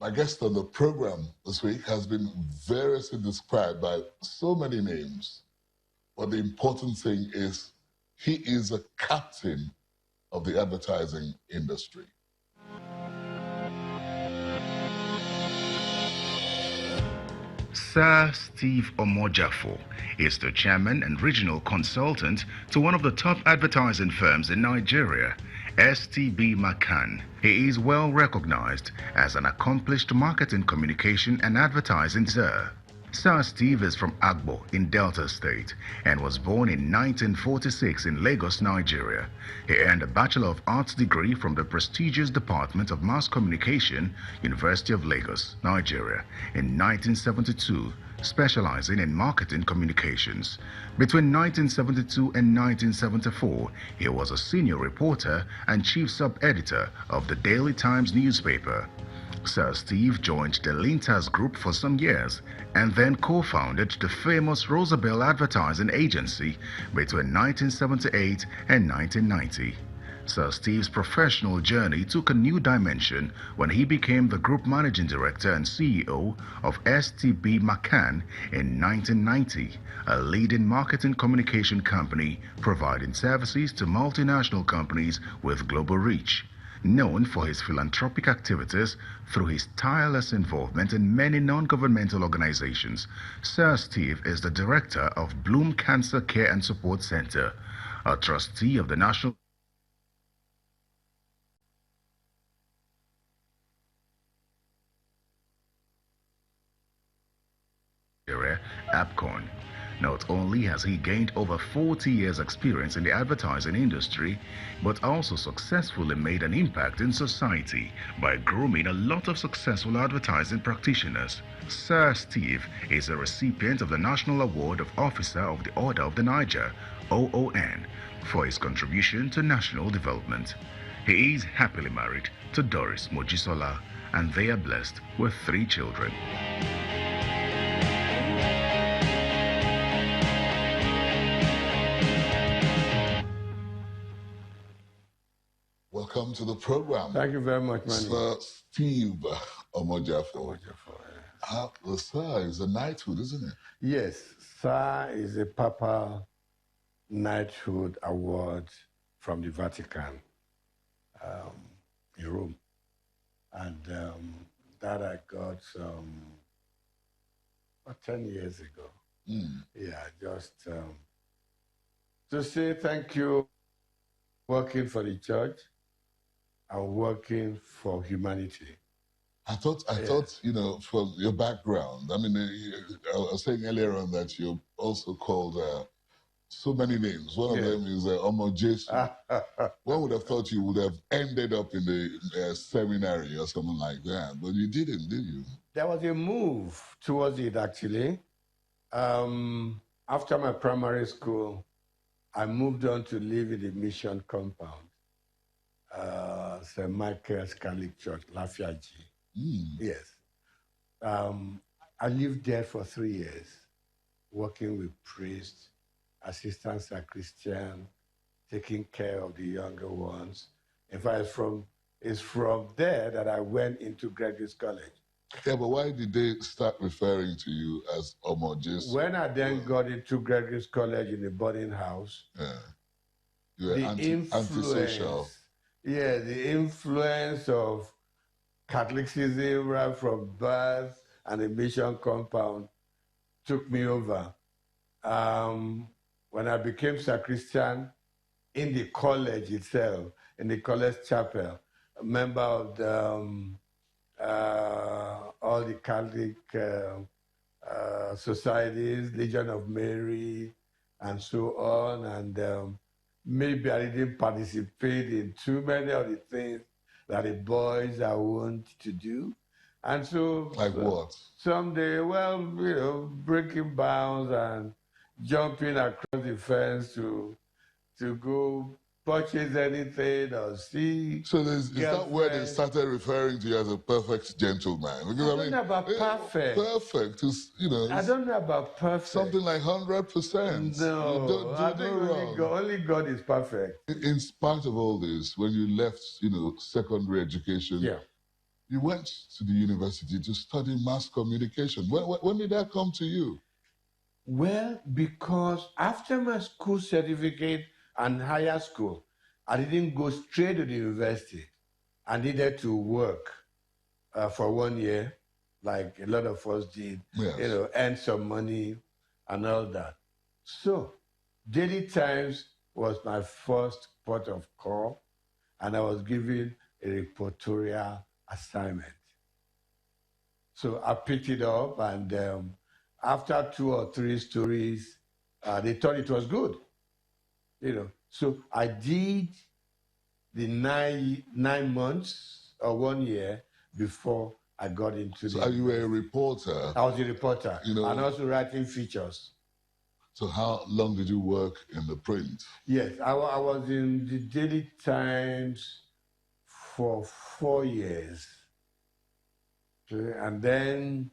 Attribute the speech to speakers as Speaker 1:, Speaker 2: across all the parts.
Speaker 1: Our guest on the program this week has been variously described by so many names. But the important thing is he is a captain of the advertising industry.
Speaker 2: Sir Steve Omojafor is the chairman and regional consultant to one of the top advertising firms in Nigeria, STB McCann. He is well recognized as an accomplished marketing, communication and advertising sir. Sir Steve is from Agbo in Delta State and was born in 1946 in Lagos, Nigeria. He earned a Bachelor of Arts degree from the prestigious Department of Mass Communication, University of Lagos, Nigeria, in 1972, specializing in marketing communications. Between 1972 and 1974, he was a senior reporter and chief sub-editor of the Daily Times newspaper. Sir Steve joined the Lintas Group for some years and then co-founded the famous Rosabelle Advertising Agency between 1978 and 1990. Sir Steve's professional journey took a new dimension when he became the Group Managing Director and CEO of STB McCann in 1990, a leading marketing communication company providing services to multinational companies with global reach. Known for his philanthropic activities through his tireless involvement in many non-governmental organizations, Sir Steve is the director of Bloom Cancer Care and Support Center, a trustee of the National APCON. Not only has he gained over 40 years' experience in the advertising industry, but also successfully made an impact in society by grooming a lot of successful advertising practitioners. Sir Steve is a recipient of the National Award of Officer of the Order of the Niger, OON, for his contribution to national development. He is happily married to Doris Mojisola, and they are blessed with 3 children.
Speaker 1: Welcome to the program.
Speaker 3: Thank you very much, Manny.
Speaker 1: Sir Steve Omojafor. The Sir is a knighthood, isn't it?
Speaker 3: Yes, Sir is a Papal Knighthood Award from the Vatican in Rome. And that I got about 10 years ago. Yeah, just to say thank you, working for the church and working for humanity.
Speaker 1: I thought, you know, from your background, I mean, I was saying earlier on that you're also called so many names. One of them is Omojafor. One would have thought you would have ended up in the seminary or something like that, but you didn't, did you?
Speaker 3: There was a move towards it, actually. After my primary school, I moved on to live in the mission compound, St. Michael's Catholic Church, Lafiaji. Yes. I lived there for 3 years, working with priests, assistant sacristan, taking care of the younger ones. In fact, it's from there that I went into Gregory's College.
Speaker 1: Yeah, but why did they start referring to you as Omojafor?
Speaker 3: When I then got into Gregory's College in the boarding house,
Speaker 1: you were antisocial.
Speaker 3: Yeah, the influence of Catholicism right from birth and the mission compound took me over. When I became sacristan in the college itself, in the college chapel, a member of the, all the Catholic societies, Legion of Mary, and so on. And maybe I didn't participate in too many of the things that the boys are wont to do. And so...
Speaker 1: Like what?
Speaker 3: Someday, well, you know, breaking bounds and jumping across the fence to go purchase anything or see.
Speaker 1: So is that where they started referring to you as a perfect gentleman? Because,
Speaker 3: I don't know about perfect.
Speaker 1: Perfect is, you know.
Speaker 3: I don't know about perfect.
Speaker 1: Something like 100%.
Speaker 3: No, I think only God is perfect.
Speaker 1: In spite of all this, when you left, you know, secondary education, You went to the university to study mass communication. When did that come to you?
Speaker 3: Well, because after my school certificate and higher school, I didn't go straight to the university. I needed to work for 1 year, like a lot of us did,
Speaker 1: yes.
Speaker 3: Earn some money and all that. So, Daily Times was my first port of call, and I was given a reportorial assignment. So I picked it up, and after 2 or 3 stories, they thought it was good, So I did the 9 months or 1 year before I got into
Speaker 1: So you were a reporter?
Speaker 3: I was a reporter, and also writing features.
Speaker 1: So how long did you work in the print?
Speaker 3: Yes, I was in the Daily Times for 4 years. Okay, and then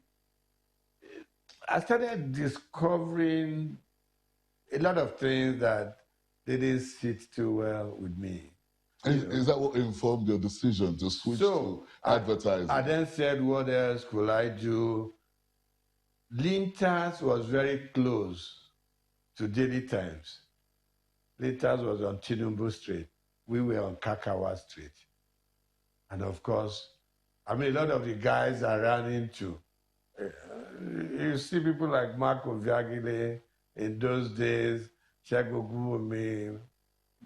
Speaker 3: I started discovering a lot of things that didn't sit too well with me.
Speaker 1: Is that what informed your decision to switch to advertising?
Speaker 3: I then said, what else could I do? Lintas was very close to Daily Times. Lintas was on Tinubu Street. We were on Kakawa Street. And of course, a lot of the guys I ran into, you see people like Marco Viagile in those days, Chego Guomi,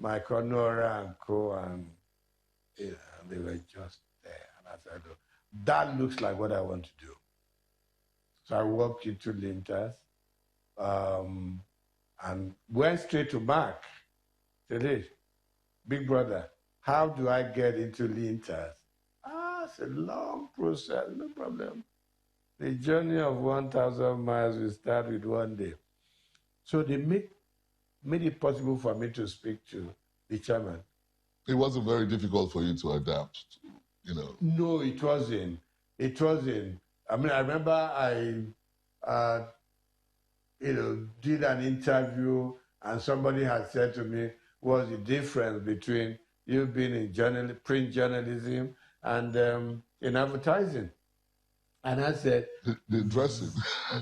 Speaker 3: Michael Nora and co, and they were just there. And I said, oh, that looks like what I want to do. So I walked into Lintas and went straight to Mark. Said, hey, big brother, how do I get into Lintas? It's a long process, no problem. The journey of 1,000 miles will start with 1 day. So they made it possible for me to speak to the chairman.
Speaker 1: It wasn't very difficult for you to adapt,
Speaker 3: No, it wasn't. It wasn't. I remember I, did an interview and somebody had said to me, what's the difference between you being in print journalism and in advertising? And I said,
Speaker 1: the dressing.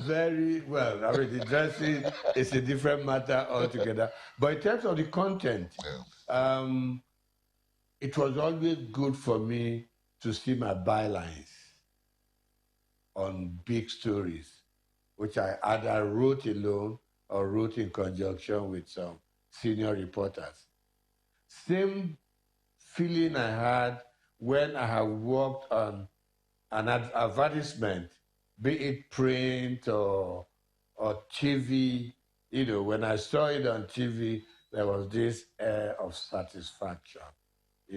Speaker 3: Very well. The dressing is a different matter altogether. But in terms of the content, it was always good for me to see my bylines on big stories, which I either wrote alone or wrote in conjunction with some senior reporters. Same feeling I had when I had worked on an advertisement, be it print or TV. When I saw it on TV, there was this air of satisfaction,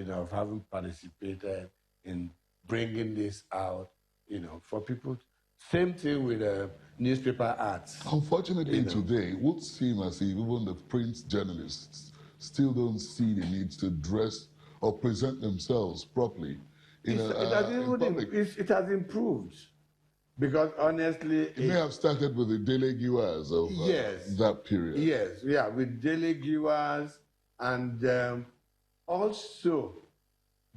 Speaker 3: of having participated in bringing this out, for people. Same thing with newspaper ads.
Speaker 1: Unfortunately, today, it would seem as if even the print journalists still don't see the need to dress or present themselves properly.
Speaker 3: It has improved. Because honestly...
Speaker 1: It may have started with the daily giwas of that period.
Speaker 3: Yes, with daily giwas, and also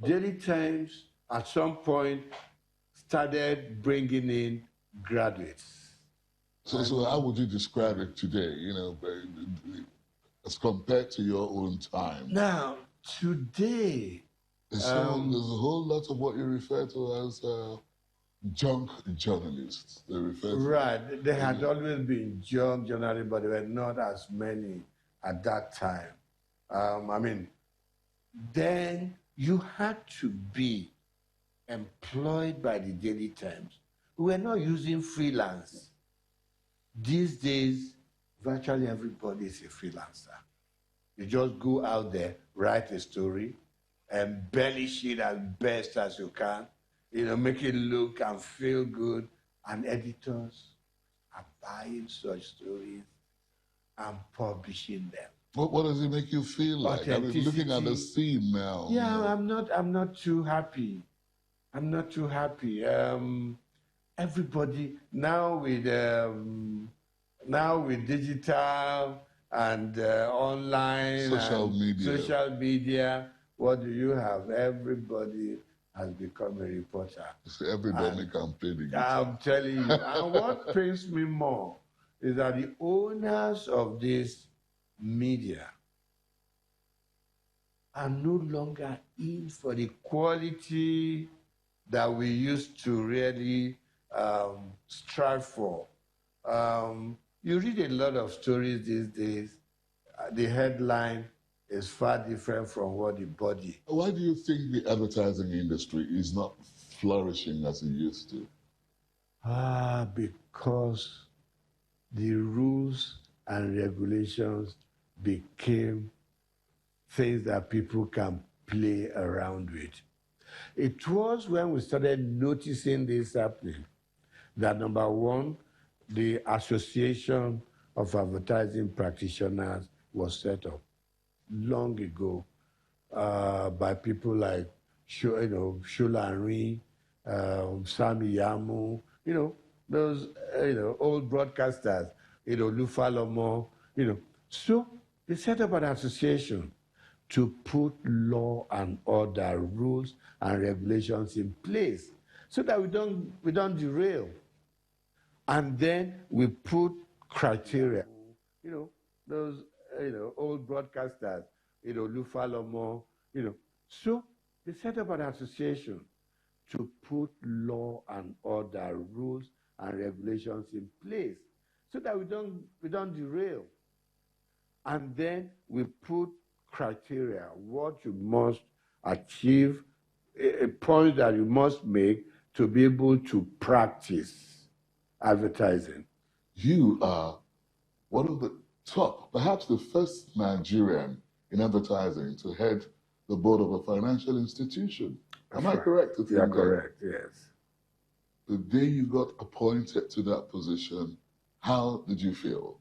Speaker 3: Daily Times at some point started bringing in graduates.
Speaker 1: So how would you describe it today, as compared to your own time?
Speaker 3: Now, today...
Speaker 1: there's a whole lot of what you refer to as junk journalists. They refer to
Speaker 3: right. There had always been junk journalists, but there were not as many at that time. Then you had to be employed by the Daily Times. We were not using freelance. These days, virtually everybody is a freelancer. You just go out there, write a story, embellish it as best as you can, make it look and feel good, and editors are buying such stories and publishing them.
Speaker 1: What does it make you feel like? Looking at the scene now.
Speaker 3: Yeah, I'm not too happy. I'm not too happy. Everybody now with digital and online
Speaker 1: social media.
Speaker 3: What do you have? Everybody has become a reporter.
Speaker 1: So everybody can play the guitar.
Speaker 3: I'm telling you. And what pains me more is that the owners of this media are no longer in for the quality that we used to really strive for. You read a lot of stories these days. The headline is far different from what the body.
Speaker 1: Why do you think the advertising industry is not flourishing as it used to?
Speaker 3: Because the rules and regulations became things that people can play around with. It was when we started noticing this happening that, number one, the Association of Advertising Practitioners was set up long ago by people like Shulari, Sami Yamu, those old broadcasters, Lufalomo, So they set up an association to put law and order, rules and regulations in place so that we don't derail. And then we put criteria, those old broadcasters, Lufalomo, So they set up an association to put law and order, rules and regulations in place so that we don't derail. And then we put criteria, what you must achieve, a point that you must make to be able to practice advertising.
Speaker 1: You are one of the top, perhaps the first Nigerian in advertising to head the board of a financial institution. Am I correct?
Speaker 3: You are correct, yes.
Speaker 1: The day you got appointed to that position, how did you feel?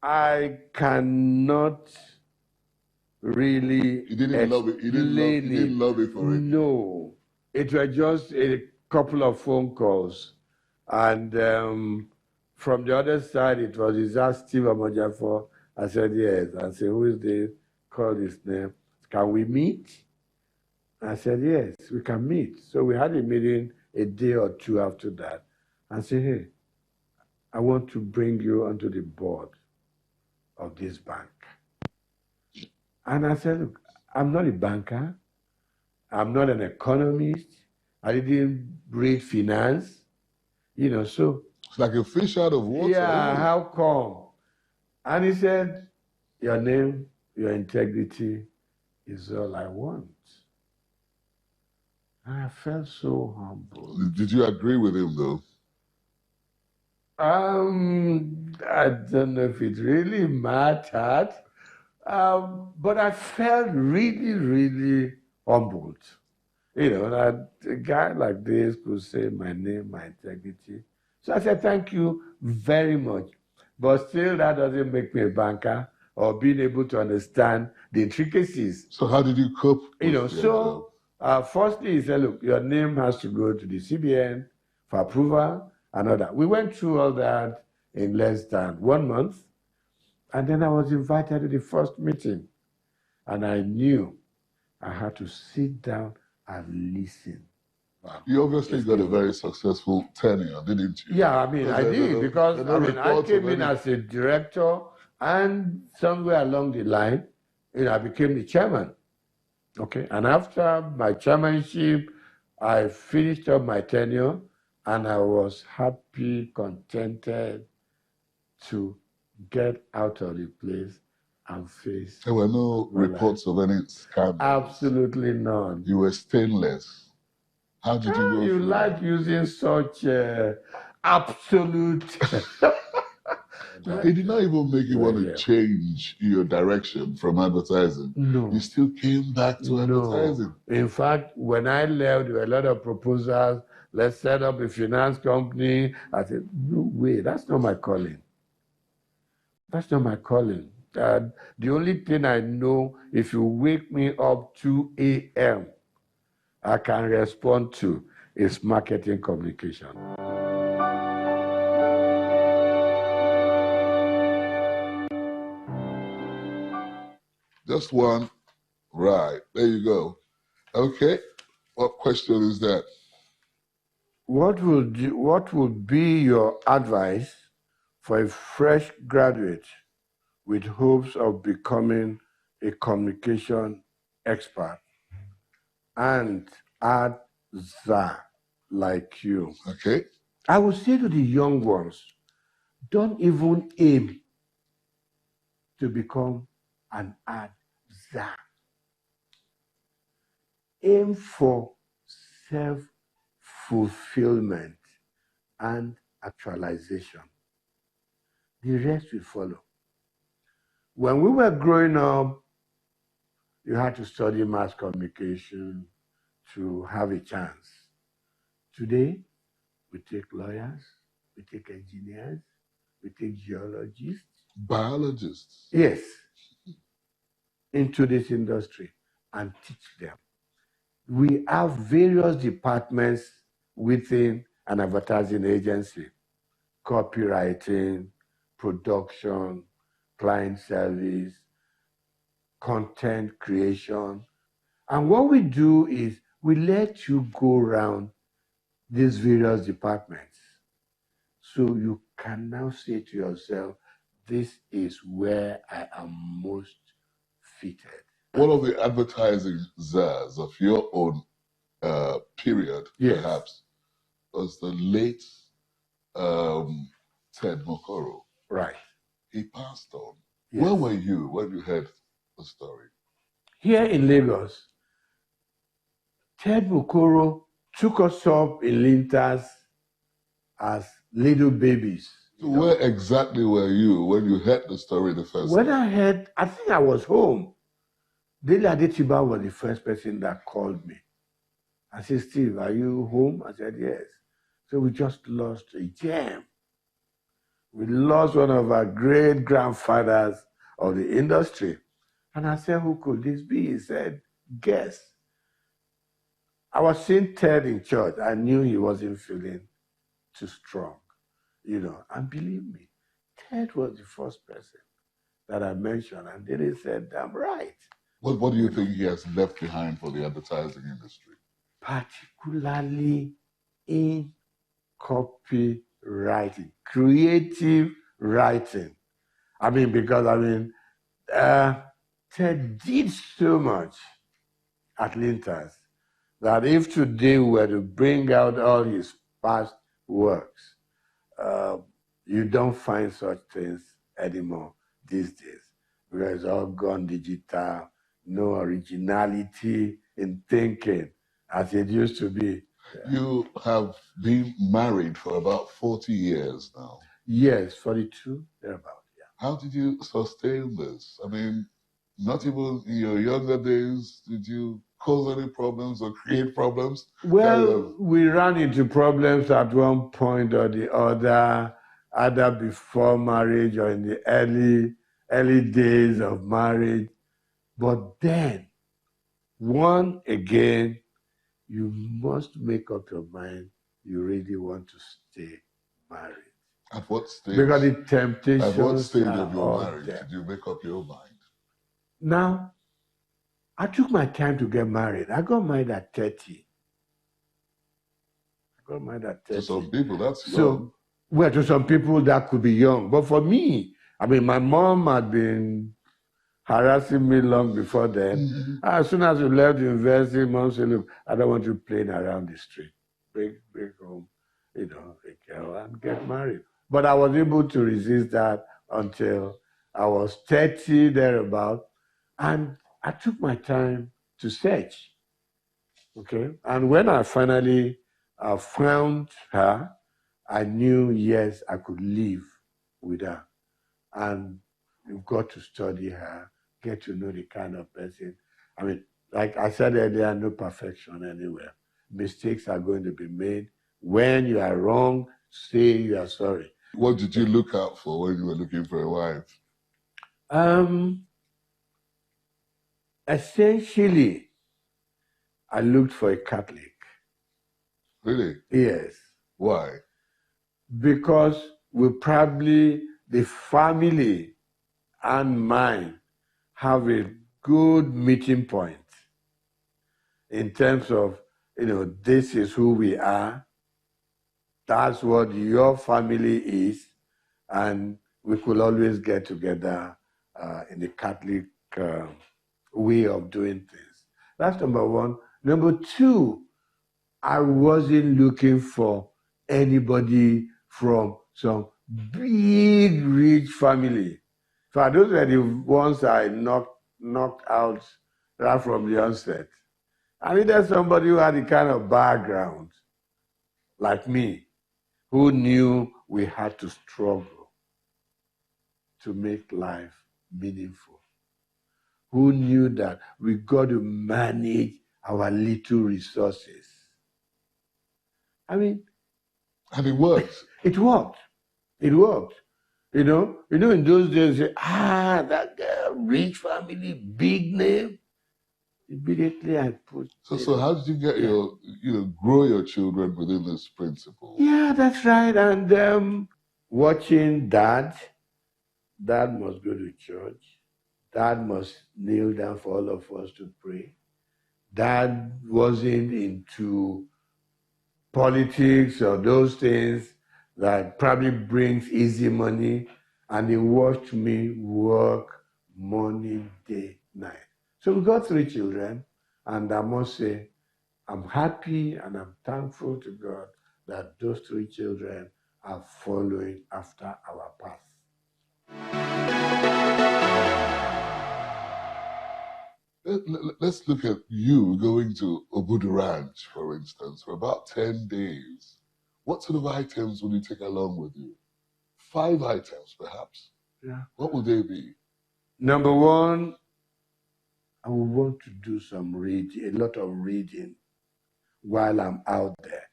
Speaker 3: I cannot really
Speaker 1: You didn't love it. You didn't love it for it.
Speaker 3: No. It was just a couple of phone calls. And from the other side, it was, is that Steve Omojafor? I said, yes. I said, who is this? Called his name. Can we meet? I said, yes, we can meet. So we had a meeting a day or two after that. I said, hey, I want to bring you onto the board of this bank. And I said, look, I'm not a banker. I'm not an economist. I didn't read finance. So.
Speaker 1: It's like a fish out of water.
Speaker 3: Yeah, how come? And he said, your name, your integrity is all I want. And I felt so humble.
Speaker 1: Did you agree with him, though?
Speaker 3: I don't know if it really mattered, but I felt really, really humbled. That a guy like this could say my name, my integrity. So I said, thank you very much. But still, that doesn't make me a banker or being able to understand the intricacies.
Speaker 1: So how did you cope with
Speaker 3: firstly, he said, look, your name has to go to the CBN for approval and all that. We went through all that in less than 1 month. And then I was invited to the first meeting. And I knew I had to sit down and listen.
Speaker 1: You obviously got a very successful tenure, didn't you?
Speaker 3: Yeah, I did, because I came in as a director, and somewhere along the line, I became the chairman. Okay, and after my chairmanship, I finished up my tenure, and I was happy, contented to get out of the place and face.
Speaker 1: There were no reports of any scandals.
Speaker 3: Absolutely none.
Speaker 1: You were stainless. How did you go?
Speaker 3: You like using such absolute.
Speaker 1: It did not even make you want to change your direction from advertising.
Speaker 3: No.
Speaker 1: You still came back to advertising.
Speaker 3: In fact, when I left, there were a lot of proposals. Let's set up a finance company. I said, no way, that's not my calling. That's not my calling. The only thing I know, if you wake me up 2 a.m., I can respond to is marketing communication.
Speaker 1: Just one Right. There you go. Okay. What question is that?
Speaker 3: What would be your advice for a fresh graduate with hopes of becoming a communication expert and add that like you?
Speaker 1: Okay.
Speaker 3: I would say to the young ones, don't even aim to become an adza. Aim for self-fulfillment and actualization. The rest will follow. When we were growing up, you had to study mass communication to have a chance. Today, we take lawyers, we take engineers, we take geologists.
Speaker 1: Biologists.
Speaker 3: Yes, into this industry and teach them. We have various departments within an advertising agency: copywriting, production, client service, content creation. And what we do is we let you go around these various departments. So you can now say to yourself, this is where I am most fitted.
Speaker 1: One of the advertising czars of your own period,
Speaker 3: Yes,
Speaker 1: perhaps, was the late Ted Mokoro.
Speaker 3: right.
Speaker 1: He passed on.
Speaker 3: Yes.
Speaker 1: Where were you when you heard the story?
Speaker 3: Here in Lagos, Ted Mokoro took us up in Lintas as little babies.
Speaker 1: So where exactly were you when you heard the story the first
Speaker 3: When
Speaker 1: time?
Speaker 3: I think I was home. Dele Adetiba was the first person that called me. I said, Steve, are you home? I said, yes. So we just lost a gem. We lost one of our great grandfathers of the industry. And I said, who could this be? He said, guess. I was seeing Ted in church. I knew he wasn't feeling too strong, and believe me, Ted was the first person that I mentioned, and they said, damn right.
Speaker 1: What do you think he has left behind for the advertising industry?
Speaker 3: Particularly in copywriting, creative writing. Because Ted did so much at Lintas that if today we were to bring out all his past works, you don't find such things anymore these days, because it's all gone digital, no originality in thinking as it used to be.
Speaker 1: You have been married for about 40 years now.
Speaker 3: Yes, 42, thereabout, yeah.
Speaker 1: How did you sustain this? I mean, not even in your younger days did you cause any problems or create problems?
Speaker 3: Well, we ran into problems at one point or the other, either before marriage or in the early days of marriage. But then, one again, you must make up your mind you really want to stay married.
Speaker 1: At what stage?
Speaker 3: Because the temptations
Speaker 1: At what stage
Speaker 3: are
Speaker 1: of your
Speaker 3: all
Speaker 1: marriage
Speaker 3: there.
Speaker 1: did you make up your mind?
Speaker 3: Now, I took my time to get married. I got married at 30.
Speaker 1: To some people, that's young.
Speaker 3: So, well, to some people, that could be young. But for me, my mom had been harassing me long before then.
Speaker 1: Mm-hmm.
Speaker 3: As soon as we left university, mom said, look, I don't want you playing around the street. Bring home, a girl and get married. But I was able to resist that until I was 30, thereabout. And I took my time to search. Okay. And when I finally found her, I knew, yes, I could live with her. And you've got to study her, get to know the kind of person. Like I said earlier, no perfection anywhere. Mistakes are going to be made. When you are wrong, say you are sorry.
Speaker 1: What did you look out for when you were looking for a wife?
Speaker 3: Essentially, I looked for a Catholic.
Speaker 1: Really?
Speaker 3: Yes.
Speaker 1: Why?
Speaker 3: Because the family and mine, have a good meeting point in terms of, this is who we are. That's what your family is. And we could always get together in the Catholic way of doing things. That's number one. Number two, I wasn't looking for anybody from some big, rich family. So those were the ones I knocked out right from the onset. I needed somebody who had the kind of background like me, who knew we had to struggle to make life meaningful, who knew that we got to manage our little resources. I mean,
Speaker 1: and it worked.
Speaker 3: It worked. It worked. In those days, that girl, rich family, big name. Immediately I put.
Speaker 1: So how did you get grow your children within this principle?
Speaker 3: Yeah, that's right. And watching Dad must go to church. Dad must kneel down for all of us to pray. Dad wasn't into politics or those things that probably brings easy money, and he watched me work morning, day, night. So we got 3 children, and I must say, I'm happy and I'm thankful to God that those 3 children are following after our path.
Speaker 1: Let's look at you going to Obudu Ranch, for instance, for about 10 days. What sort of items will you take along with you? 5 items, perhaps.
Speaker 3: Yeah.
Speaker 1: What would they be?
Speaker 3: Number one, I would want to do some reading, a lot of reading while I'm out there.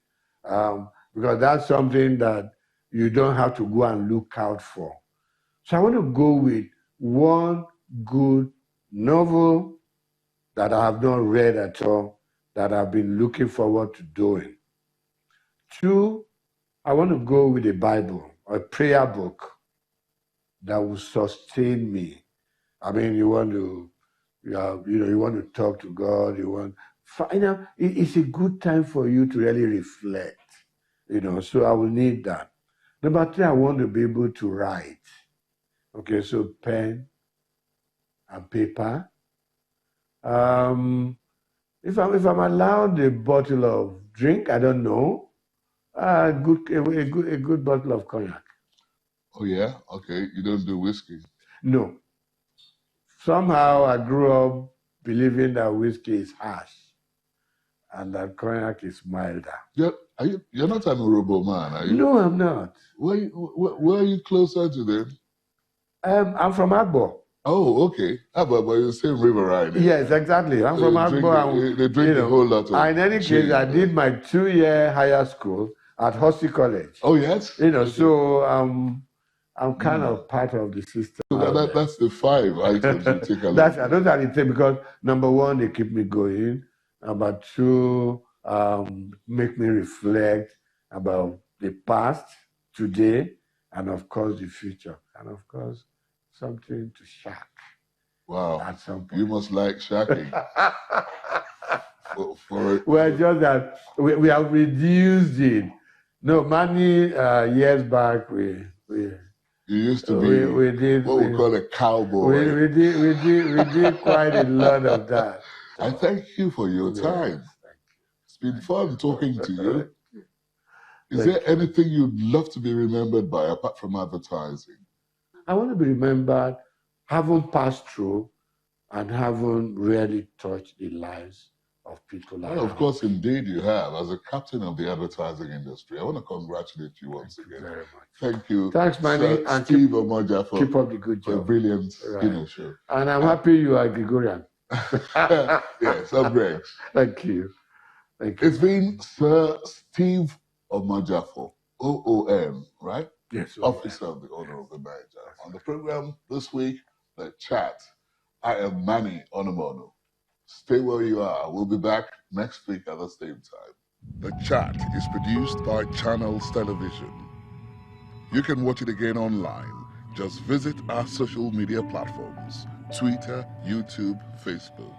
Speaker 3: Because that's something that you don't have to go and look out for. So I want to go with one good novel that I have not read at all, that I've been looking forward to doing. 2, I want to go with a Bible, a prayer book that will sustain me. I mean, you want to talk to God. It's a good time for you to really reflect. So I will need that. Number 3, I want to be able to write. Okay, so pen and paper. If I'm allowed a bottle of drink, I don't know. A good bottle of cognac.
Speaker 1: Oh yeah, okay. You don't do whiskey.
Speaker 3: No. Somehow I grew up believing that whiskey is harsh and that cognac is milder.
Speaker 1: You're not an Urobo man, are you?
Speaker 3: No, I'm not.
Speaker 1: Where are you closer to them?
Speaker 3: I'm from Agbo.
Speaker 1: Oh, okay. But you're the same river, right?
Speaker 3: Yes, exactly. I'm from Agbo.
Speaker 1: They drink a whole lot of.
Speaker 3: In any case, I did my 2-year higher school at Hossey College.
Speaker 1: Oh, yes?
Speaker 3: Okay. So I'm kind of part of the system.
Speaker 1: So that's the 5 items you take along.
Speaker 3: Those are the things, because number 1, they keep me going. Number 2, make me reflect about the past, today, and of course the future. And of course, something to shack.
Speaker 1: Wow.
Speaker 3: At some point.
Speaker 1: You must like shacking.
Speaker 3: Well, just that we have reduced it. No, many years back, we
Speaker 1: you used to be what we call a cowboy.
Speaker 3: We did quite a lot of that.
Speaker 1: I thank you for your time. It's been fun talking to you. Is there anything you'd love to be remembered by apart from advertising?
Speaker 3: I want to be remembered having passed through and having really touched the lives of people.
Speaker 1: Well, of course, indeed you have. As a captain of the advertising industry, I want to congratulate you once again.
Speaker 3: Very much.
Speaker 1: Thank you.
Speaker 3: Thanks, Manny. And
Speaker 1: Steve Omojafor.
Speaker 3: Keep up the good job.
Speaker 1: A brilliant show.
Speaker 3: And I'm happy you are Gregorian.
Speaker 1: Yes, I'm Greg.
Speaker 3: Thank you.
Speaker 1: It's been Sir Steve Omojafor, OON, right?
Speaker 3: Yes.
Speaker 1: Officer of the Order of the Niger. On the program this week, The Chat. I am Manny Onomono. Stay where you are. We'll be back next week at the same time. The Chat is produced by Channels Television. You can watch it again online Just visit our social media platforms: Twitter, YouTube, Facebook.